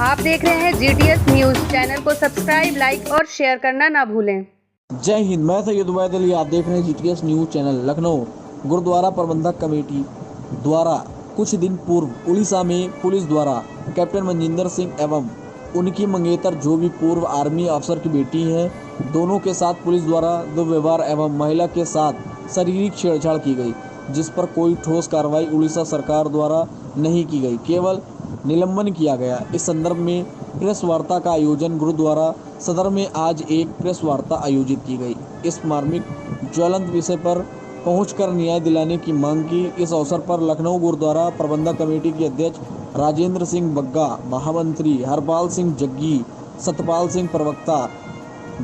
आप देख रहे हैं GTS न्यूज। चैनल को सब्सक्राइब, लाइक और शेयर करना ना भूलें। जय हिंद। मैं सैयद उबैद अली, आप देख रहे हैं GTS news channel. Lucknow gurdwara प्रबंधक कमेटी द्वारा कुछ दिन पूर्व उड़ीसा में पुलिस द्वारा कैप्टन मनजिंदर सिंह एवं उनकी मंगेतर जो भी पूर्व आर्मी अफसर की बेटी हैं, दोनों के साथ पुलिस द्वारा दुर्व्यवहार एवं महिला के साथ शारीरिक छेड़छाड़ की गई, जिस पर कोई ठोस कार्रवाई उड़ीसा सरकार द्वारा नहीं की गई, केवल निलंबन किया गया। इस संदर्भ में प्रेस वार्ता का आयोजन गुरुद्वारा सदर में आज एक प्रेस वार्ता आयोजित की गई। इस मार्मिक ज्वलंत विषय पर पहुंचकर न्याय दिलाने की मांग की। इस अवसर पर लखनऊ गुरुद्वारा प्रबंधक कमेटी के अध्यक्ष राजेंद्र सिंह बग्गा, महामंत्री हरपाल सिंह जग्गी, सतपाल सिंह प्रवक्ता,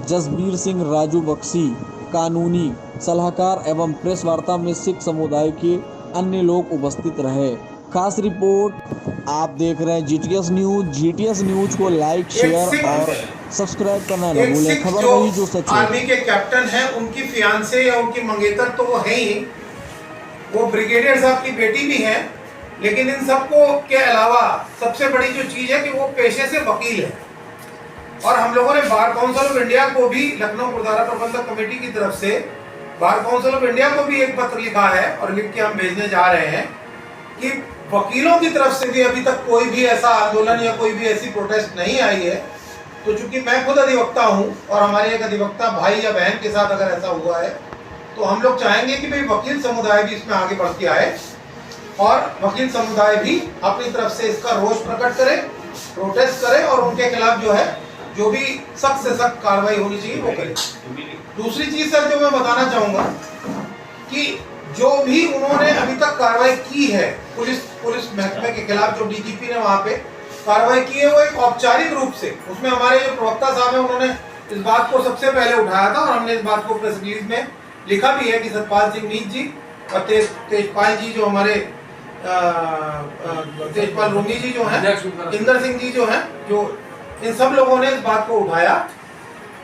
जसबीर सिंह राजू बख्शी, कानूनी सलाहकार एवं प्रेस वार्ता में सिख समुदाय के अन्य लोग उपस्थित रहे। खास रिपोर्ट आप देख रहे हैं GTS न्यूज को लाइक, शेयर और सब्सक्राइब करना न भूलें। खबर वही जो सच है। आर्मी के कैप्टन हैं, उनकी फियांसे या उनकी मंगेतर तो वो है ही, वो ब्रिगेडियर साहब की बेटी भी हैं, लेकिन इन सबको के अलावा सबसे बड़ी जो चीज है कि वो पेशे से वकील है। और हम लोगों ने बार काउंसिल ऑफ इंडिया को भी, लखनऊ गुरुद्वारा प्रबंधक कमेटी की तरफ से बार काउंसिल ऑफ इंडिया को भी एक पत्र लिखा है और लिख के हम भेजने जा रहे हैं कि वकीलों की तरफ से भी अभी तक कोई भी ऐसा आंदोलन या कोई भी ऐसी प्रोटेस्ट नहीं आई है। तो चूंकि मैं खुद अधिवक्ता हूं और हमारे एक अधिवक्ता भाई या बहन के साथ अगर ऐसा हुआ है, तो हम लोग चाहेंगे कि भाई वकील समुदाय भी इसमें आगे बढ़ के आए और वकील समुदाय भी अपनी तरफ से इसका रोष प्रकट करे, प्रोटेस्ट करे और उनके खिलाफ जो भी सख्त से सख्त कार्रवाई होनी चाहिए वो करे। दूसरी चीज सर जो मैं बताना चाहूंगा कि जो भी उन्होंने अभी तक कार्रवाई की है पुलिस महकमे के खिलाफ, जो DGP ने वहां पे कार्रवाई की है, वो एक औपचारिक रूप से, उसमें हमारे जो प्रवक्ता साहब हैं उन्होंने इस बात को सबसे पहले उठाया था और हमने इस बात को प्रेस रिलीज में लिखा भी है कि सतपाल सिंह मीत जी और तेजपाल जी जो हमारे तेजपाल रोमी जी जो हैं, इंदर सिंह जी जो हैं, जो इन सब लोगों ने इस बात को उठाया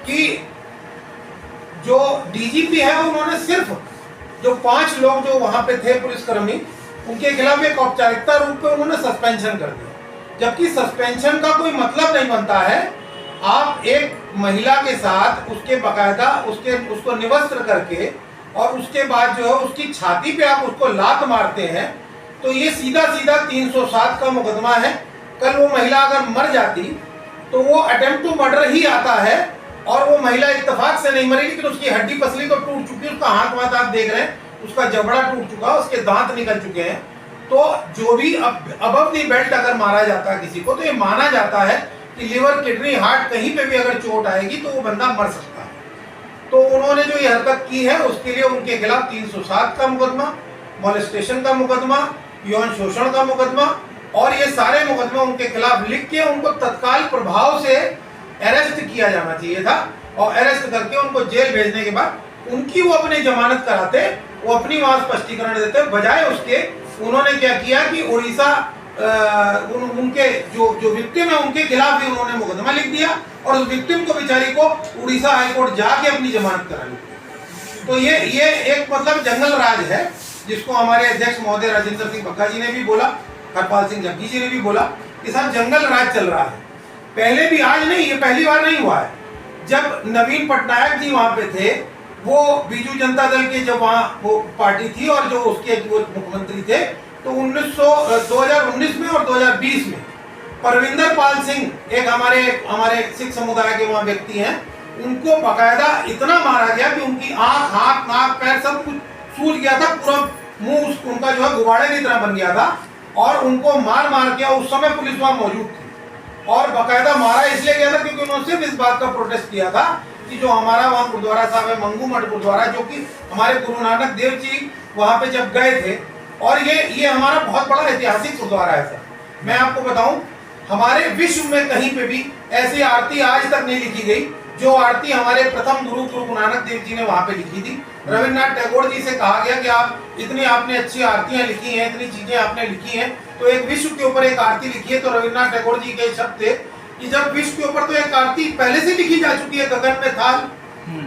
कि जो DGP है उन्होंने सिर्फ जो 5 लोग जो वहां पे थे पुलिसकर्मी, उनके खिलाफ एक औपचारिकता रूप में उन्होंने सस्पेंशन कर दिया, जबकि सस्पेंशन का कोई मतलब नहीं बनता है। आप एक महिला के साथ उसके बाकायदा उसको निवस्त्र करके और उसके बाद जो है उसकी छाती पे आप उसको लात मारते हैं, तो ये सीधा 307 का मुकदमा है। कल वो महिला अगर मर जाती तो वो अटेम्प्ट टू मर्डर ही आता है और वो महिला इत्तेफाक से नहीं मरी, लेकिन उसकी हड्डी पसली तो टूट चुकी है, उसका हाथ वाथ आप देख रहे हैं, उसका जबड़ा टूट चुका, उसके दांत निकल चुके हैं। तो जो भी अबव दी बेल्ट अगर मारा जाता है किसी को, तो ये माना जाता है कि लिवर, किडनी, हार्ट कहीं पे भी अगर चोट आएगी तो वो बंदा मर सकता है। तो उन्होंने जो ये हरकत की है उसके लिए उनके खिलाफ 307 का मुकदमा, मॉलेस्टेशन का मुकदमा, यौन शोषण का मुकदमा और ये सारे मुकदमे उनके खिलाफ लिख के उनको तत्काल प्रभाव से अरेस्ट किया जाना चाहिए था और अरेस्ट करके उनको जेल भेजने के बाद उनकी वो अपनी जमानत कराते, वो अपनी वहां स्पष्टीकरण देते। बजाय उसके उन्होंने क्या किया कि उड़ीसा उनके जो विक्टिम है उनके खिलाफ भी उन्होंने मुकदमा लिख दिया और उस विक्टिम को बेचारी को उड़ीसा हाईकोर्ट जाके अपनी जमानत करा ली। तो ये एक मतलब जंगल राज है, जिसको हमारे अध्यक्ष महोदय राजेंद्र सिंह बग्गा जी ने भी बोला, हरपाल सिंह जग्गी जी ने भी बोला कि साहब जंगल राज चल रहा है। पहले भी, आज नहीं, ये पहली बार नहीं हुआ है। जब नवीन पटनायक जी वहां पे थे, वो बीजू जनता दल के जब वहां वो पार्टी थी और जो उसके वो मुख्यमंत्री थे, तो 2019 में और 2020 में परविंदर पाल सिंह एक हमारे सिख समुदाय के वहां व्यक्ति हैं, उनको बाकायदा इतना मारा गया कि उनकी आंख, हाथ, नाक, पैर सब कुछ सूज गया था, पूरा मुंह उनका जो है गुब्बारे की तरह बन गया था और उनको मार के, उस समय पुलिस वहां मौजूद थी और बाकायदा मारा इसलिए गया था क्योंकि उन्होंने सिर्फ इस बात का प्रोटेस्ट किया था कि जो हमारा वहाँ गुरुद्वारा साहब है, मंगू मठ गुरुद्वारा, जो कि हमारे गुरु नानक देव जी वहाँ पे जब गए थे, और ये हमारा बहुत बड़ा ऐतिहासिक गुरुद्वारा है सर। मैं आपको बताऊं, हमारे विश्व में कहीं पे भी ऐसी आरती आज तक नहीं लिखी गई जो आरती हमारे प्रथम गुरु नानक देव जी ने वहाँ पे लिखी थी। रविन्द्रनाथ टैगोर जी से कहा गया कि आपने अच्छी आरतियां लिखी हैं, इतनी चीजें आपने लिखी हैं, तो एक विश्व के ऊपर एक आरती लिखी है। तो रविन्द्रनाथ टैगोर जी के शब्द थे कि जब विश्व के ऊपर तो एक आरती पहले से लिखी जा चुकी है, गगन में थाल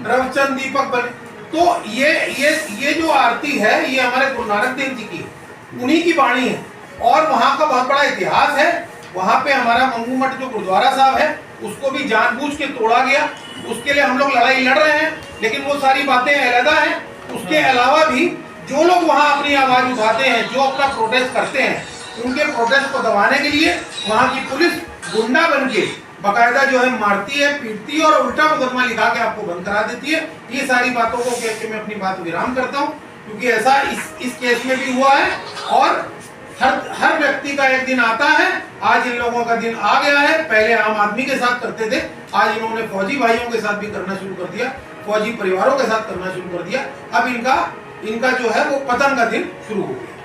रविचंद्र दीपक बने, तो ये जो आरती है ये हमारे गुरु नानक देव जी की है, उन्हीं की वाणी है और वहाँ का बहुत बड़ा इतिहास है, वहां पे हमारा मंगू मठ जो गुरुद्वारा साहब है उसको भी जानबूझ के तोड़ा गया। उसके लिए हम लोग लड़ाई लड़ रहे हैं, लेकिन वो सारी बातें अलग हैं। उसके अलावा भी जो लोग वहां अपनी आवाज उठाते हैं, जो अपना प्रोटेस्ट करते हैं, उनके प्रोटेस्ट को दबाने के लिए वहां की पुलिस गुंडा बन के बाकायदा जो है मारती है, पीटती है और उल्टा मुकदमा लिखा के आपको बंद करा देती है। ये सारी बातों को कह के मैं अपनी बात विराम करता हूँ, क्योंकि ऐसा इस केस में भी हुआ है और हर व्यक्ति का एक दिन आता है। आज इन लोगों का दिन आ गया है। पहले आम आदमी के साथ करते थे, आज इन्होंने फौजी भाइयों के साथ भी करना शुरू कर दिया, फौजी परिवारों के साथ करना शुरू कर दिया। अब इनका जो है वो पतन का दिन शुरू हो गया।